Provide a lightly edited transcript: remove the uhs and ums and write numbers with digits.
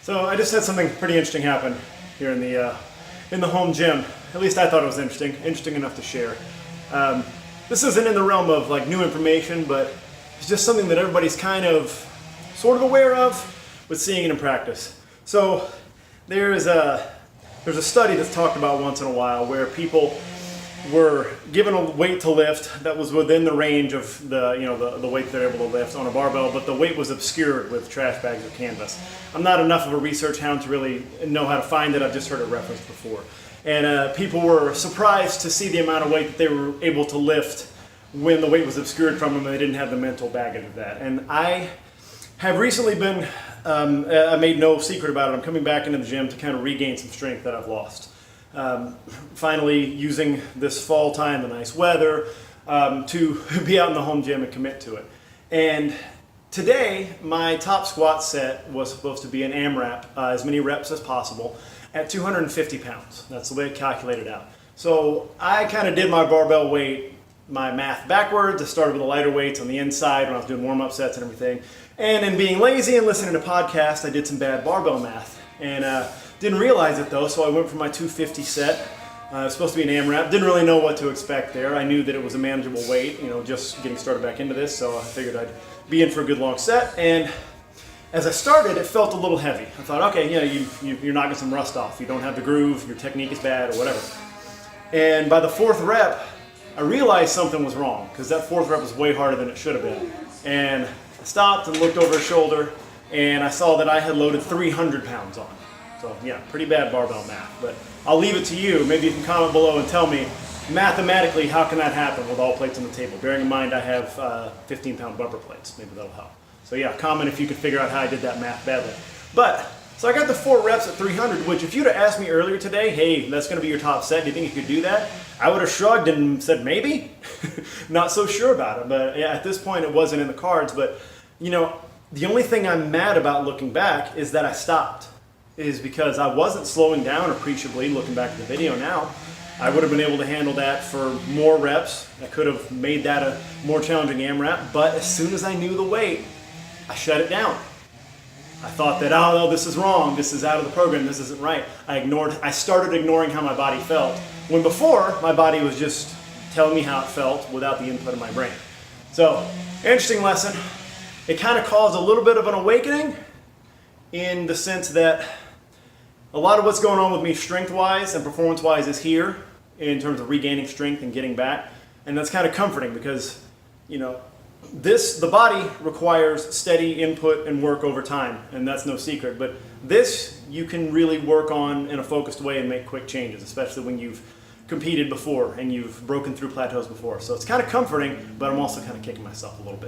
So I just had something pretty interesting happen here in the home gym. At least I thought it was interesting enough to share. This isn't in the realm of like new information, but it's just something that everybody's kind of sort of aware of, but seeing it in practice. So there's a study that's talked about once in a while where people were given a weight to lift that was within the range of the weight they're able to lift on a barbell, but the weight was obscured with trash bags or canvas. I'm not enough of a research hound to really know how to find it. I've just heard it referenced before. And people were surprised to see the amount of weight that they were able to lift when the weight was obscured from them and they didn't have the mental baggage of that. And I have recently been, I made no secret about it, I'm coming back into the gym to kind of regain some strength that I've lost. Finally using this fall time, the nice weather, to be out in the home gym and commit to it. And today, my top squat set was supposed to be an AMRAP, as many reps as possible, at 250 pounds. That's the way it calculated out. So I kind of did my barbell weight, my math backwards. I started with the lighter weights on the inside when I was doing warm-up sets and everything. And in being lazy and listening to podcasts, I did some bad barbell math. And didn't realize it though, so I went for my 250 set. It was supposed to be an AMRAP. Didn't really know what to expect there. I knew that it was a manageable weight, just getting started back into this, so I figured I'd be in for a good long set. And as I started, it felt a little heavy. I thought, okay, you're knocking some rust off. You don't have the groove, your technique is bad, or whatever. And by the fourth rep, I realized something was wrong, because that fourth rep was way harder than it should have been. And I stopped and looked over his shoulder, and I saw that I had loaded 300 pounds on. So yeah, pretty bad barbell math, but I'll leave it to you. Maybe you can comment below and tell me, mathematically, how can that happen with all plates on the table? Bearing in mind I have 15-pound bumper plates. Maybe that'll help. So yeah, comment if you could figure out how I did that math badly. But, so I got the 4 reps at 300, which if you'd have asked me earlier today, hey, that's gonna be your top set, do you think you could do that? I would have shrugged and said maybe. Not so sure about it, but yeah, at this point it wasn't in the cards. But the only thing I'm mad about looking back is that I stopped. Is because I wasn't slowing down appreciably looking back at the video now. I would have been able to handle that for more reps. I could have made that a more challenging AMRAP, but as soon as I knew the weight, I shut it down. I thought that, oh no, this is wrong, this is out of the program, this isn't right. I started ignoring how my body felt, when before, my body was just telling me how it felt without the input of my brain. So, interesting lesson. It kind of caused a little bit of an awakening in the sense that a lot of what's going on with me strength-wise and performance-wise is here in terms of regaining strength and getting back. And that's kind of comforting because, the body requires steady input and work over time, and that's no secret. But this you can really work on in a focused way and make quick changes, especially when you've competed before and you've broken through plateaus before. So it's kind of comforting, but I'm also kind of kicking myself a little bit.